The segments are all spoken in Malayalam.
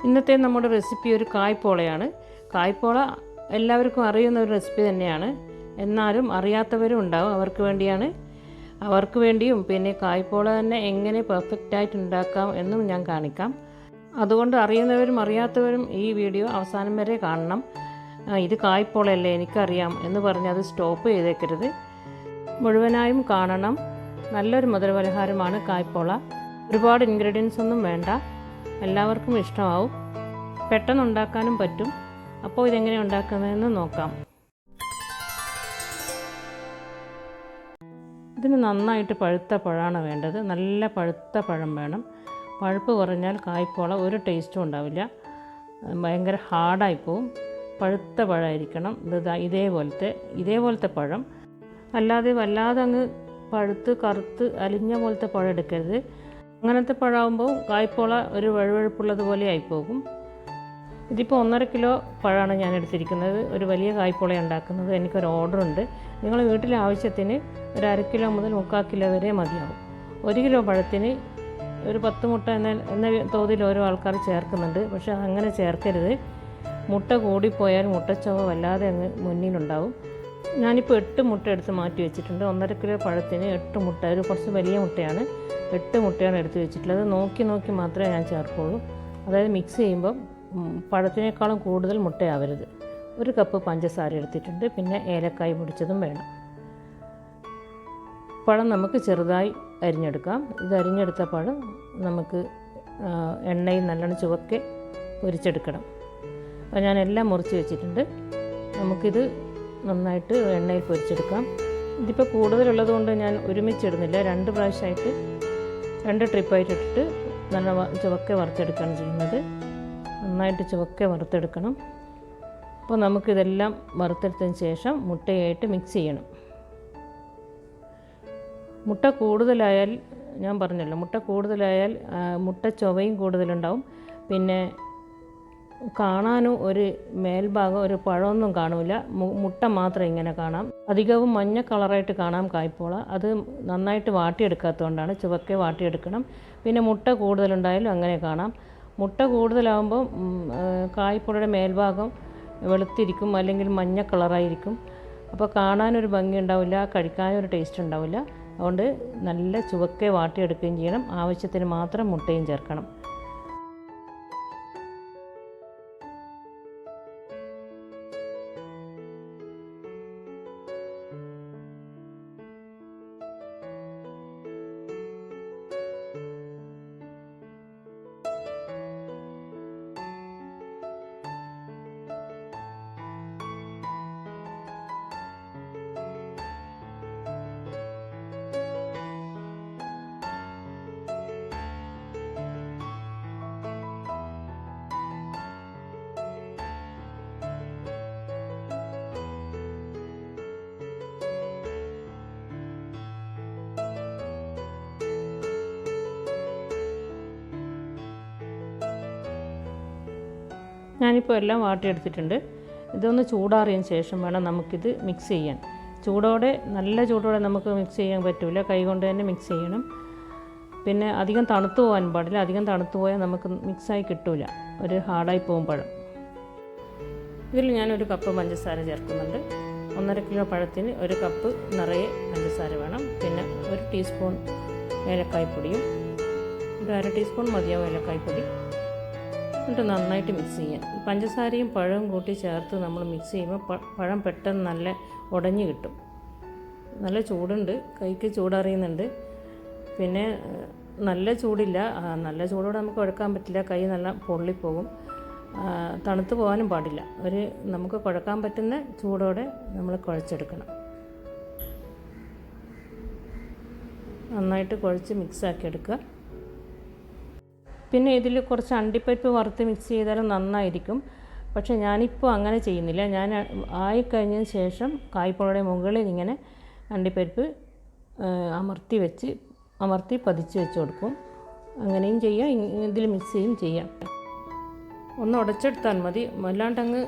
ഇന്നത്തെ നമ്മുടെ റെസിപ്പി ഒരു കായ്പോളയാണ്. കായ്പോള എല്ലാവർക്കും അറിയുന്ന ഒരു റെസിപ്പി തന്നെയാണ്. എന്നാലും അറിയാത്തവരും ഉണ്ടാവും. അവർക്ക് വേണ്ടിയും പിന്നെ കായ്പോള തന്നെ എങ്ങനെ പെർഫെക്റ്റായിട്ട് ഉണ്ടാക്കാം എന്നും ഞാൻ കാണിക്കാം. അതുകൊണ്ട് അറിയുന്നവരും അറിയാത്തവരും ഈ വീഡിയോ അവസാനം വരെ കാണണം. ഇത് കായ്പോളയല്ലേ, എനിക്കറിയാം എന്ന് പറഞ്ഞ് അത് സ്റ്റോപ്പ് ചെയ്തേക്കരുത്. മുഴുവനായും കാണണം. നല്ലൊരു മധുരപലഹാരമാണ് കായ്പോള. ഒരുപാട് ഇൻഗ്രീഡിയൻസ് ഒന്നും വേണ്ട, എല്ലാവർക്കും ഇഷ്ടമാവും. പെട്ടെന്ന് ഉണ്ടാക്കാനും പറ്റും. അപ്പോൾ ഇതെങ്ങനെ ഉണ്ടാക്കുന്നതെന്ന് നോക്കാം. ഇതിന് നന്നായിട്ട് പഴുത്ത പഴമാണ് വേണ്ടത്. നല്ല പഴുത്ത പഴം വേണം. പഴുപ്പ് കുറഞ്ഞാൽ കായ്പോള ഒരു ടേസ്റ്റും ഉണ്ടാവില്ല, ഭയങ്കര ഹാർഡായിപ്പോവും. പഴുത്ത പഴമായിരിക്കണം. ഇതേപോലത്തെ പഴം, അല്ലാതെ വല്ലാതെ അങ്ങ് പഴുത്ത് കറുത്ത് അലിഞ്ഞ പോലത്തെ പഴം എടുക്കരുത്. അങ്ങനത്തെ പഴമാകുമ്പോൾ കായ്പോള ഒരു വഴുവഴുപ്പുള്ളതുപോലെ ആയിപ്പോകും. ഇതിപ്പോൾ 1.5 കിലോ പഴമാണ് ഞാൻ എടുത്തിരിക്കുന്നത്. ഒരു വലിയ കായ്പോള ഉണ്ടാക്കുന്നത്. എനിക്കൊരു ഓർഡറുണ്ട്. നിങ്ങൾ വീട്ടിലെ ആവശ്യത്തിന് ഒരു 1/2 കിലോ മുതൽ 3/4 കിലോ വരെ മതിയാവും. 1 കിലോ പഴത്തിന് ഒരു 10 മുട്ട എന്ന തോതിൽ ഓരോ ആൾക്കാർ ചേർക്കുന്നുണ്ട്. പക്ഷേ അങ്ങനെ ചേർക്കരുത്. മുട്ട കൂടിപ്പോയാൽ മുട്ടച്ചോവ വല്ലാതെ അങ്ങ് മുന്നിലുണ്ടാവും. ഞാനിപ്പോൾ 8 മുട്ട എടുത്ത് മാറ്റി വെച്ചിട്ടുണ്ട്. 1.5 കിലോ പഴത്തിന് 8 മുട്ട, ഒരു കുറച്ച് വലിയ മുട്ടയാണ്. 8 മുട്ടയാണ് എടുത്ത് വെച്ചിട്ടുള്ളത്. നോക്കി മാത്രമേ ഞാൻ ചേർക്കുള്ളൂ. അതായത് മിക്സ് ചെയ്യുമ്പോൾ പഴത്തിനേക്കാളും കൂടുതൽ മുട്ടയാവരുത്. 1 കപ്പ് പഞ്ചസാര എടുത്തിട്ടുണ്ട്. പിന്നെ ഏലക്കായ് പൊടിച്ചതും വേണം. പഴം നമുക്ക് ചെറുതായി അരിഞ്ഞെടുക്കാം. ഇത് അരിഞ്ഞെടുത്ത പഴം നമുക്ക് എണ്ണയിൽ നല്ലോണം ചുവക്കെ പൊരിച്ചെടുക്കണം. അപ്പോൾ ഞാൻ എല്ലാം മുറിച്ച് വെച്ചിട്ടുണ്ട്. നമുക്കിത് നന്നായിട്ട് എണ്ണയിൽ പൊരിച്ചെടുക്കാം. ഇതിപ്പോൾ കൂടുതലുള്ളത് കൊണ്ട് ഞാൻ ഒരുമിച്ചിടുന്നില്ല. 2 പ്രാവശ്യമായിട്ട് 2 ട്രിപ്പായിട്ട് ഇട്ടിട്ട് നല്ല ചുവക്കെ വറുത്തെടുക്കുകയാണ് ചെയ്യുന്നത്. നന്നായിട്ട് ചുവക്കെ വറുത്തെടുക്കണം. അപ്പോൾ നമുക്കിതെല്ലാം വറുത്തെടുത്തതിന് ശേഷം മുട്ടയായിട്ട് മിക്സ് ചെയ്യണം. മുട്ട കൂടുതലായാൽ, ഞാൻ പറഞ്ഞല്ലോ, മുട്ട കൂടുതലായാൽ മുട്ട ചൊവയും കൂടുതലുണ്ടാവും. പിന്നെ കാണാനും ഒരു മേൽഭാഗം ഒരു പഴമൊന്നും കാണില്ല, മുട്ട മാത്രം ഇങ്ങനെ കാണാം. അധികവും മഞ്ഞ കളറായിട്ട് കാണാം കായ്പോള. അത് നന്നായിട്ട് വാട്ടിയെടുക്കാത്തതുകൊണ്ടാണ്. ചുവക്കെ വാട്ടിയെടുക്കണം. പിന്നെ മുട്ട കൂടുതലുണ്ടായാലും അങ്ങനെ കാണാം. മുട്ട കൂടുതലാകുമ്പോൾ കായ്പോളയുടെ മേൽഭാഗം വെളുത്തിരിക്കും, അല്ലെങ്കിൽ മഞ്ഞ കളറായിരിക്കും. അപ്പോൾ കാണാനൊരു ഭംഗി ഉണ്ടാവില്ല, കഴിക്കാനൊരു ടേസ്റ്റ് ഉണ്ടാവില്ല. അതുകൊണ്ട് നല്ല ചുവക്കെ വാട്ടിയെടുക്കുകയും ചെയ്യണം. ആവശ്യത്തിന് മാത്രം മുട്ടയും ചേർക്കണം. ഞാനിപ്പോൾ എല്ലാം വാട്ടിയെടുത്തിട്ടുണ്ട്. ഇതൊന്ന് ചൂടാറിയതിന് ശേഷം വേണം നമുക്കിത് മിക്സ് ചെയ്യാൻ. നല്ല ചൂടോടെ നമുക്ക് മിക്സ് ചെയ്യാൻ പറ്റില്ല, കൈകൊണ്ട് തന്നെ മിക്സ് ചെയ്യണം. പിന്നെ അധികം തണുത്തു പോകാൻ പാടില്ല. അധികം തണുത്തു പോയാൽ നമുക്ക് മിക്സായി കിട്ടില്ല, ഒരു ഹാർഡായി പോകും പഴം. ഇതിൽ ഞാനൊരു കപ്പ് പഞ്ചസാര ചേർക്കുന്നുണ്ട്. 1.5 കിലോ പഴത്തിന് 1 കപ്പ് നിറയെ പഞ്ചസാര വേണം. പിന്നെ 1 ടീസ്പൂൺ ഏലക്കായ്പ്പൊടിയും, ഒരു 1/2 ടീസ്പൂൺ മതിയാവും ഏലക്കായ്പ്പൊടി. എന്നിട്ട് നന്നായിട്ട് മിക്സ് ചെയ്യാം. പഞ്ചസാരയും പഴവും കൂട്ടി ചേർത്ത് നമ്മൾ മിക്സ് ചെയ്യുമ്പോൾ പഴം പെട്ടെന്ന് നല്ല ഉടഞ്ഞ് കിട്ടും. നല്ല ചൂടുണ്ട്, കൈക്ക് ചൂടറിയുന്നുണ്ട്. പിന്നെ നല്ല ചൂടില്ല, നല്ല ചൂടോടെ നമുക്ക് കുഴക്കാൻ പറ്റില്ല, കൈ നല്ല പൊള്ളിപ്പോകും. തണുത്ത് പോകാനും പാടില്ല. നമുക്ക് കുഴക്കാൻ പറ്റുന്ന ചൂടോടെ നമ്മൾ കുഴച്ചെടുക്കണം. നന്നായിട്ട് കുഴച്ച് മിക്സാക്കി എടുക്കുക. പിന്നെ ഇതിൽ കുറച്ച് അണ്ടിപ്പരിപ്പ് വറുത്ത് മിക്സ് ചെയ്താലും നന്നായിരിക്കും. പക്ഷേ ഞാനിപ്പോൾ അങ്ങനെ ചെയ്യുന്നില്ല. ഞാൻ ആയിക്കഴിഞ്ഞതിന് ശേഷം കായ്പോളയുടെ മുകളിൽ ഇങ്ങനെ അണ്ടിപ്പരിപ്പ് അമർത്തി പതിച്ച് വെച്ച് കൊടുക്കും. അങ്ങനെയും ചെയ്യാം, ഇതിൽ മിക്സ് ചെയ്യും ചെയ്യാം. ഒന്ന് ഉടച്ചെടുത്താൽ മതി, വല്ലാണ്ടങ്ങ്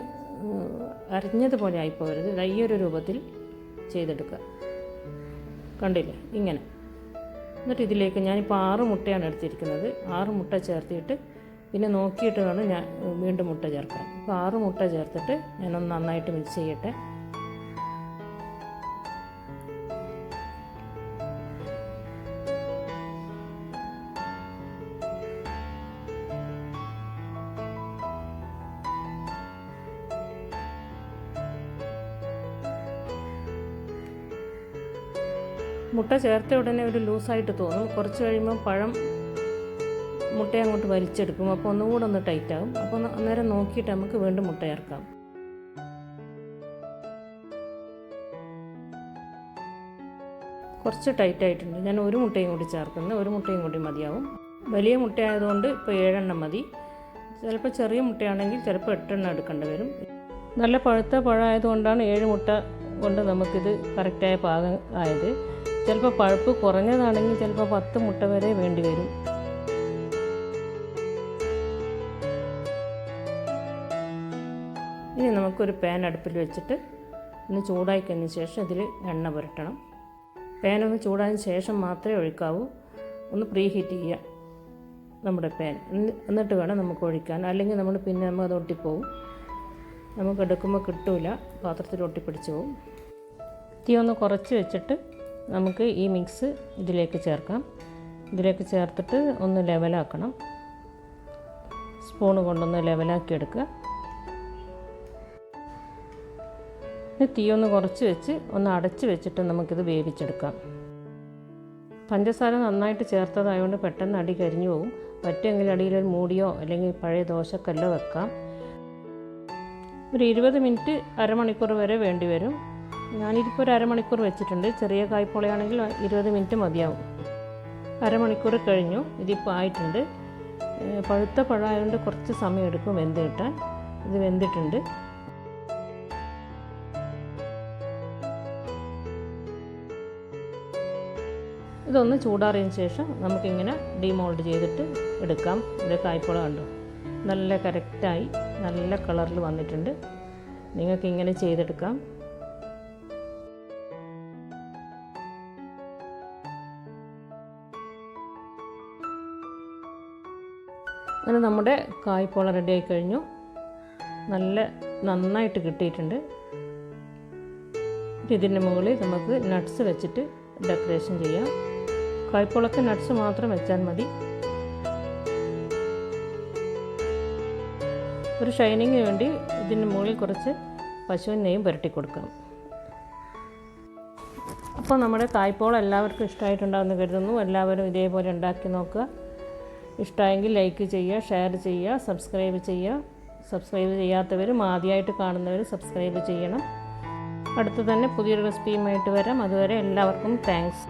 അരിഞ്ഞതുപോലെ ആയിപ്പോകരുത്. ഈ ഒരു രൂപത്തിൽ ചെയ്തെടുക്കുക. കണ്ടില്ലേ, ഇങ്ങനെ. എന്നിട്ട് ഇതിലേക്ക് ഞാനിപ്പോൾ 6 മുട്ടയാണ് എടുത്തിരിക്കുന്നത്. 6 മുട്ട ചേർത്തിട്ട് പിന്നെ നോക്കിയിട്ട് വേണം ഞാൻ വീണ്ടും മുട്ട ചേർക്കാൻ. അപ്പോൾ 6 മുട്ട ചേർത്തിട്ട് ഞാനൊന്ന് നന്നായിട്ട് മിക്സ് ചെയ്യട്ടെ. മുട്ട ചേർത്ത ഉടനെ ഒരു ലൂസായിട്ട് തോന്നും. കുറച്ച് കഴിയുമ്പോൾ പഴം മുട്ടയെ അങ്ങോട്ട് വലിച്ചെടുക്കും. അപ്പോൾ ഒന്നും കൂടെ ഒന്ന് ടൈറ്റ് ആകും. അപ്പോൾ അന്നേരം നോക്കിയിട്ട് നമുക്ക് വീണ്ടും മുട്ട ചേർക്കാം. കുറച്ച് ടൈറ്റ് ആയിട്ടുണ്ട്. ഞാൻ ഒരു മുട്ടയും കൂടി ചേർക്കുന്നത്. ഒരു മുട്ടയും കൂടി മതിയാവും. വലിയ മുട്ടയായതുകൊണ്ട് ഇപ്പോൾ 7 എണ്ണം മതി. ചിലപ്പോൾ ചെറിയ മുട്ടയാണെങ്കിൽ ചിലപ്പോൾ 8 എണ്ണം എടുക്കേണ്ടി വരും. നല്ല പഴുത്ത പഴമായതുകൊണ്ടാണ് 7 മുട്ട കൊണ്ട് നമുക്കിത് കറക്റ്റായ പാകം ആയത്. ചിലപ്പോൾ പഴുപ്പ് കുറഞ്ഞതാണെങ്കിൽ ചിലപ്പോൾ 10 മുട്ട വരെ വേണ്ടി വരും. ഇനി നമുക്കൊരു പാൻ അടുപ്പിൽ വെച്ചിട്ട് ഒന്ന് ചൂടായി കഴിഞ്ഞ ശേഷം ഇതിൽ എണ്ണ പുരട്ടണം. പാൻ ഒന്ന് ചൂടായതിന് ശേഷം മാത്രമേ ഒഴിക്കാവൂ. ഒന്ന് പ്രീ ഹീറ്റ് ചെയ്യുക നമ്മുടെ പാൻ. എന്നിട്ട് വേണം നമുക്ക് ഒഴിക്കാൻ. അല്ലെങ്കിൽ നമ്മൾ അത് ഒട്ടിപ്പോവും. നമുക്ക് എടുക്കുമ്പോൾ കിട്ടില്ല, പാത്രത്തിൽ ഒട്ടിപ്പിടിച്ച് പോവും. തീ ഒന്ന് കുറച്ച് വെച്ചിട്ട് നമുക്ക് ഈ മിക്സ് ഇതിലേക്ക് ചേർക്കാം. ഇതിലേക്ക് ചേർത്തിട്ട് ഒന്ന് ലെവലാക്കണം. സ്പൂണ് കൊണ്ടൊന്ന് ലെവലാക്കി എടുക്കുക. തീ ഒന്ന് കുറച്ച് വെച്ച് ഒന്ന് അടച്ച് വെച്ചിട്ട് നമുക്കിത് വേവിച്ചെടുക്കാം. പഞ്ചസാര നന്നായിട്ട് ചേർത്തതായതുകൊണ്ട് പെട്ടെന്ന് അടി കരിഞ്ഞു പോകും. പറ്റുമെങ്കിൽ അടിയിലൊരു മൂടിയോ അല്ലെങ്കിൽ പഴയ ദോശക്കല്ലോ വെക്കാം. ഒരു 20 മിനിറ്റ് അരമണിക്കൂർ വരെ വേണ്ടി വരും. ഞാനിതിപ്പോൾ ഒരു അരമണിക്കൂർ വെച്ചിട്ടുണ്ട്. ചെറിയ കായ്പോളയാണെങ്കിൽ 20 മിനിറ്റ് മതിയാവും. അരമണിക്കൂർ കഴിഞ്ഞു. ഇതിപ്പോൾ ആയിട്ടുണ്ട്. പഴുത്ത പഴമായതുകൊണ്ട് കുറച്ച് സമയം എടുക്കും വെന്ത് കിട്ടാൻ. ഇത് വെന്തിട്ടുണ്ട്. ഇതൊന്ന് ചൂടാറിയതിന് ശേഷം നമുക്കിങ്ങനെ ഡീമോൾഡ് ചെയ്തിട്ട് എടുക്കാം. ഇത് കായ്പോള കണ്ടോ, നല്ല കറക്റ്റായി നല്ല കളറിൽ വന്നിട്ടുണ്ട്. നിങ്ങൾക്കിങ്ങനെ ചെയ്തെടുക്കാം. അങ്ങനെ നമ്മുടെ കായ്പോള റെഡി ആയി കഴിഞ്ഞു. നന്നായിട്ട് കിട്ടിയിട്ടുണ്ട്. ഇതിൻ്റെ മുകളിൽ നമുക്ക് നട്ട്സ് വെച്ചിട്ട് ഡെക്കറേഷൻ ചെയ്യാം. കായ്പോളക്ക് നട്ട്സ് മാത്രം വെച്ചാൽ മതി. ഒരു ഷൈനിങ്ങിന് വേണ്ടി ഇതിൻ്റെ മുകളിൽ കുറച്ച് പശുവിൻ നെയ്യും പുരട്ടി കൊടുക്കാം. അപ്പോൾ നമ്മുടെ കായ്പോള എല്ലാവർക്കും ഇഷ്ടമായിട്ടുണ്ടാകുമെന്ന് കരുതുന്നു. എല്ലാവരും ഇതേപോലെ ഉണ്ടാക്കി നോക്കുക. ഇഷ്ടമായെങ്കിൽ ലൈക്ക് ചെയ്യുക, ഷെയർ ചെയ്യുക, സബ്സ്ക്രൈബ് ചെയ്യുക. സബ്സ്ക്രൈബ് ചെയ്യാത്തവരും ആദ്യമായിട്ട് കാണുന്നവർ സബ്സ്ക്രൈബ് ചെയ്യണം. അടുത്ത് തന്നെ പുതിയൊരു റെസിപ്പിയുമായിട്ട് വരാം. അതുവരെ എല്ലാവർക്കും താങ്ക്സ്.